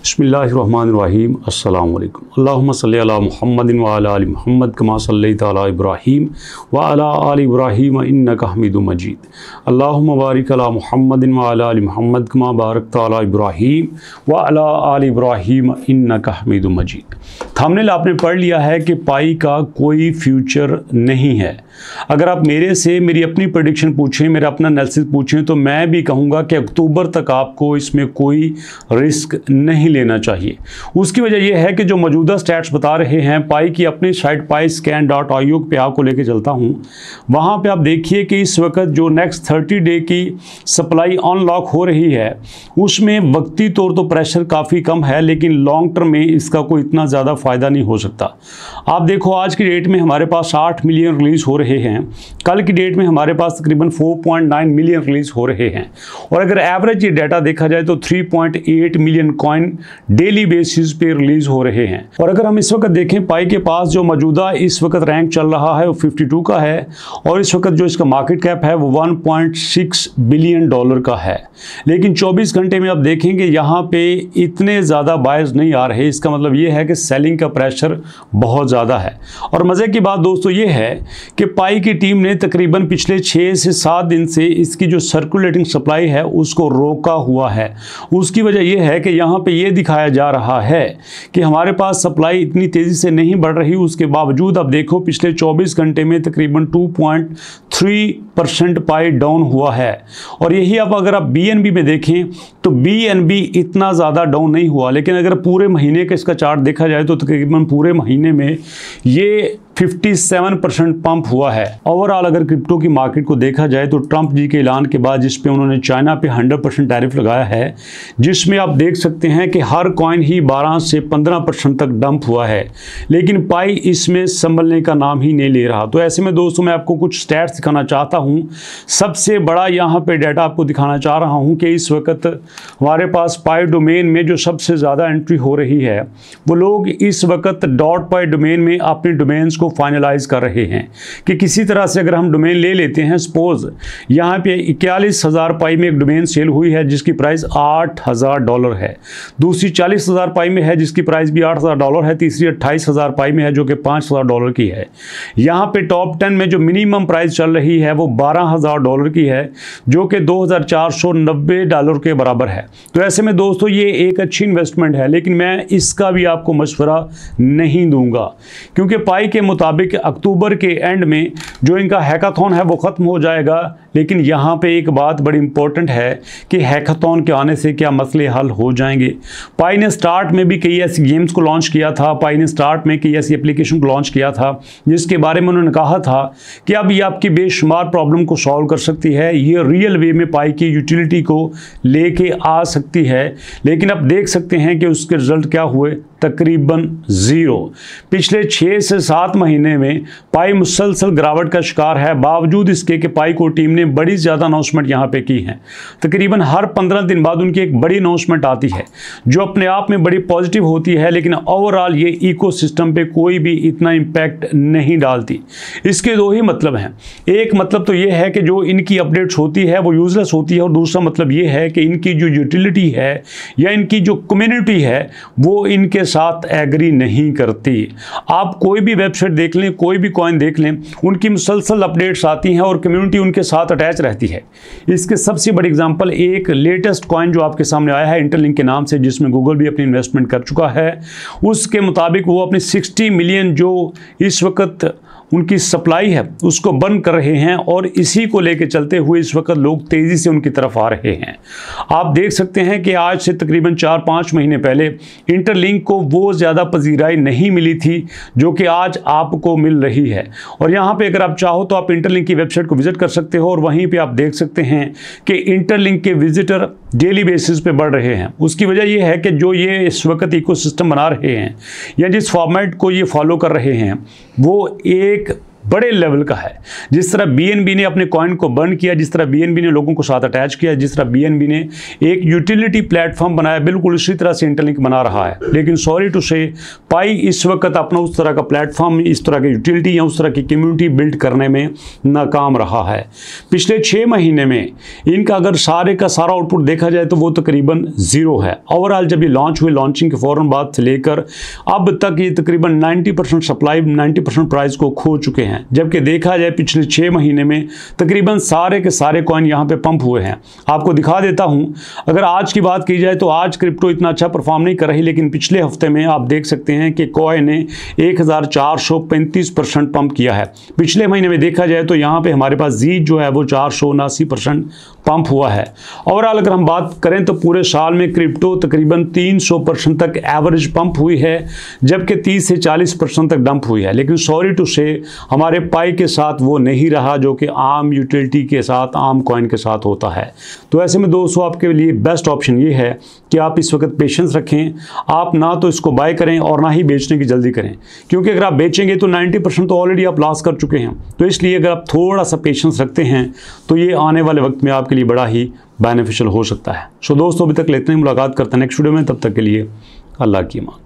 बिस्मिल्लाहिर्रहमानिर्रहीम अस्सलामु अलैकुम। अल्लाहुम्मा सल्लि अला मुहम्मदिन व अला आलि मुहम्मद कमा सल्लैता अला इब्राहीम व अला आलि इब्राहीम इन्नका हमीदुम मजीद। अल्लाहुम्मा बारिक अला मुहम्मदिन व अला आलि मुहम्मद कमा बारकता अला इब्राहीम व अला आलि इब्राहीम इन्नका हमीदुम मजीद। थंबनेल आपने पढ़ लिया है कि पाई का कोई फ्यूचर नहीं है। अगर आप मेरे से मेरी अपनी प्रेडिक्शन पूछें, मेरा अपना एनालिसिस पूछें, तो मैं भी कहूँगा कि अक्टूबर तक आपको इसमें कोई रिस्क नहीं लेना चाहिए। उसकी वजह यह है कि जो मौजूदा स्टैट्स बता रहे हैं, पाई की अपनी साइट paiscan.io पे आपको लेके चलता हूँ। वहाँ पे आप देखिए कि इस वक्त जो नेक्स्ट 30 डे की सप्लाई अनलॉक हो रही है, उसमें वक्ती तौर तो प्रेशर काफ़ी कम है, लेकिन लॉन्ग टर्म में इसका कोई इतना ज़्यादा फ़ायदा नहीं हो सकता। आप देखो आज की डेट में हमारे पास 8 मिलियन रिलीज़ हो रहे हैं, कल की डेट में हमारे पास तकरीबन 4.9 मिलियन रिलीज़ हो रहे हैं, और अगर एवरेज ये डाटा देखा जाए तो 3.8 मिलियन कॉइन डेली बेसिस पे रिलीज़ हो रहे हैं। और अगर हम इस वक्त देखें, पाई के पास जो मौजूदा इस वक्त रैंक चल रहा है वो 52 का है, और इस वक्त जो इसका मार्केट कैप है वो $1.6 बिलियन का है। लेकिन 24 घंटे में आप देखेंगे यहाँ पे इतने ज़्यादा बायर्स नहीं आ रहे। इसका मतलब ये है कि सेलिंग का प्रेशर बहुत ज़्यादा है। और मज़े की बात दोस्तों ये है कि पाई की टीम ने तकरीबन पिछले 6 से 7 दिन से इसकी जो सर्कुलेटिंग सप्लाई है उसको रोका हुआ है। उसकी वजह यह है कि यहाँ पे ये दिखाया जा रहा है कि हमारे पास सप्लाई इतनी तेज़ी से नहीं बढ़ रही। उसके बावजूद आप देखो पिछले 24 घंटे में तकरीबन 2.3% पाई डाउन हुआ है। और यही अगर आप BNB में देखें तो BNB इतना ज़्यादा डाउन नहीं हुआ, लेकिन अगर पूरे महीने का इसका चार्ट देखा जाए तो तकरीबन पूरे महीने में ये 57% पंप हुआ है। ओवरऑल अगर क्रिप्टो की मार्केट को देखा जाए तो ट्रंप जी के ऐलान के बाद जिस पे उन्होंने चाइना पे 100% टैरिफ लगाया है, जिसमें आप देख सकते हैं कि हर कॉइन ही 12 से 15% तक डंप हुआ है, लेकिन पाई इसमें संभलने का नाम ही नहीं ले रहा। तो ऐसे में दोस्तों मैं आपको कुछ स्टैट्स दिखाना चाहता हूँ। सबसे बड़ा यहाँ पे डाटा आपको दिखाना चाह रहा हूँ कि इस वक्त हमारे पास पाई डोमेन में जो सबसे ज़्यादा एंट्री हो रही है, वो लोग इस वक्त .py डोमेन में अपनी डोमेन्स को फाइनलाइज कर रहे हैं कि किसी तरह से अगर हम डोमेन ले लेते हैं, सपोज यहाँ पे 41,000 पाई में एक डोमेन सेल हुई है जिसकी प्राइस $8,000 है, दूसरी 40,000 पाई में है जिसकी प्राइस भी $8,000 है, तीसरी 28,000 पाई में है जो कि $5,000 की है। यहाँ पे टॉप 10 में जो मिनिमम प्राइस चल रही है वो $12,000 की है, जो कि $2,490 के बराबर है। तो ऐसे में दोस्तों ये एक अच्छी इन्वेस्टमेंट है, लेकिन मैं इसका भी आपको मशवरा नहीं दूंगा, क्योंकि पाई के मुताबिक अक्टूबर के एंड में जो इनका हैकाथॉन है वो ख़त्म हो जाएगा। लेकिन यहाँ पे एक बात बड़ी इंपॉर्टेंट है कि हैकाथॉन के आने से क्या मसले हल हो जाएंगे। पाई ने स्टार्ट में भी कई ऐसी गेम्स को लॉन्च किया था, पाई ने स्टार्ट में कई ऐसी एप्लीकेशन को लॉन्च किया था जिसके बारे में उन्होंने कहा था कि अब ये आपकी बेशुमार प्रॉब्लम को सॉल्व कर सकती है, ये रियल वे में पाई की यूटिलिटी को लेके आ सकती है। लेकिन अब देख सकते हैं कि उसके रिजल्ट क्या हुए, तकरीबन 0। पिछले 6 से 7 महीने में पाई मुसलसल गिरावट का शिकार है, बावजूद इसके कि पाई को टीम ने बड़ी ज़्यादा अनाउंसमेंट यहाँ पे की हैं। तकरीबन हर 15 दिन बाद उनकी एक बड़ी अनाउंसमेंट आती है जो अपने आप में बड़ी पॉजिटिव होती है, लेकिन ओवरऑल ये इकोसिस्टम पे कोई भी इतना इम्पैक्ट नहीं डालती। इसके दो ही मतलब हैं। एक मतलब तो ये है कि जो इनकी अपडेट्स होती है वो यूजलेस होती है, और दूसरा मतलब ये है कि इनकी जो यूटिलिटी है या इनकी जो कम्युनिटी है वो इनके साथ एग्री नहीं करती। आप कोई भी वेबसाइट देख लें, कोई भी कॉइन देख लें, उनकी मुसलसल अपडेट्स आती हैं और कम्युनिटी उनके साथ अटैच रहती है। इसके सबसे बड़ी एग्जांपल एक लेटेस्ट कॉइन जो आपके सामने आया है इंटरलिंक के नाम से, जिसमें गूगल भी अपनी इन्वेस्टमेंट कर चुका है, उसके मुताबिक वो अपनी 60 मिलियन जो इस वक्त उनकी सप्लाई है उसको बंद कर रहे हैं, और इसी को लेके चलते हुए इस वक्त लोग तेज़ी से उनकी तरफ आ रहे हैं। आप देख सकते हैं कि आज से तकरीबन 4-5 महीने पहले इंटरलिंक को वो ज़्यादा पजीराई नहीं मिली थी जो कि आज आपको मिल रही है। और यहाँ पे अगर आप चाहो तो आप इंटरलिंक की वेबसाइट को विजिट कर सकते हो, और वहीं पर आप देख सकते हैं कि इंटरलिंक के विजिटर डेली बेसिस पे बढ़ रहे हैं। उसकी वजह यह है कि जो ये इस वक्त इकोसिस्टम बना रहे हैं या जिस फॉर्मेट को ये फॉलो कर रहे हैं, वो एक बड़े लेवल का है। जिस तरह बीएनबी ने अपने कॉइन को बर्न किया, जिस तरह बीएनबी ने लोगों को साथ अटैच किया, जिस तरह बीएनबी ने एक यूटिलिटी प्लेटफॉर्म बनाया, बिल्कुल इसी तरह से इंटरलिंक बना रहा है। लेकिन सॉरी टू से पाई इस वक्त अपना उस तरह का प्लेटफॉर्म, इस तरह की यूटिलिटी या उस तरह की कम्युनिटी बिल्ड करने में नाकाम रहा है। पिछले 6 महीने में इनका अगर सारे का सारा आउटपुट देखा जाए तो वो तकरीबन 0 है। ओवरऑल जब ये लॉन्च हुए, लॉन्चिंग के फ़ौरन बाद से लेकर अब तक ये तकरीबन 90% सप्लाई, 90% प्राइस को खो चुके हैं। जबकि देखा जाए पिछले 6 महीने में तकरीबन सारे के सारे कॉइन यहाँ पे पंप हुए हैं। आपको दिखा देता हूँ, अगर आज की बात की जाए तो आज क्रिप्टो इतना अच्छा परफॉर्म नहीं कर रही, लेकिन पिछले हफ्ते में आप देख सकते हैं कि कॉइन ने 1435% पंप किया है। पिछले महीने में देखा जाए तो यहाँ पे हमारे पास जीट जो है वो 479% पंप हुआ है। ओवरऑल अगर हम बात करें तो पूरे साल में क्रिप्टो तकरीबन 300% तक एवरेज पंप हुई है, जबकि 30 से 40% तक डंप हुई है। लेकिन सॉरी टू से हमारे पाई के साथ वो नहीं रहा जो कि आम यूटिलिटी के साथ, आम कॉइन के साथ होता है। तो ऐसे में दोस्तों आपके लिए बेस्ट ऑप्शन ये है कि आप इस वक्त पेशेंस रखें। आप ना तो इसको बाय करें और ना ही बेचने की जल्दी करें, क्योंकि अगर आप बेचेंगे तो 90% तो ऑलरेडी आप लॉस कर चुके हैं। तो इसलिए अगर आप थोड़ा सा पेशेंस रखते हैं तो ये आने वाले वक्त में आपके लिए बड़ा ही बेनिफिशियल हो सकता है। सो दोस्तों अभी तक लेते हैं, मुलाकात करते हैं नेक्स्ट वीडियो में। तब तक के लिए अल्लाह की अमान।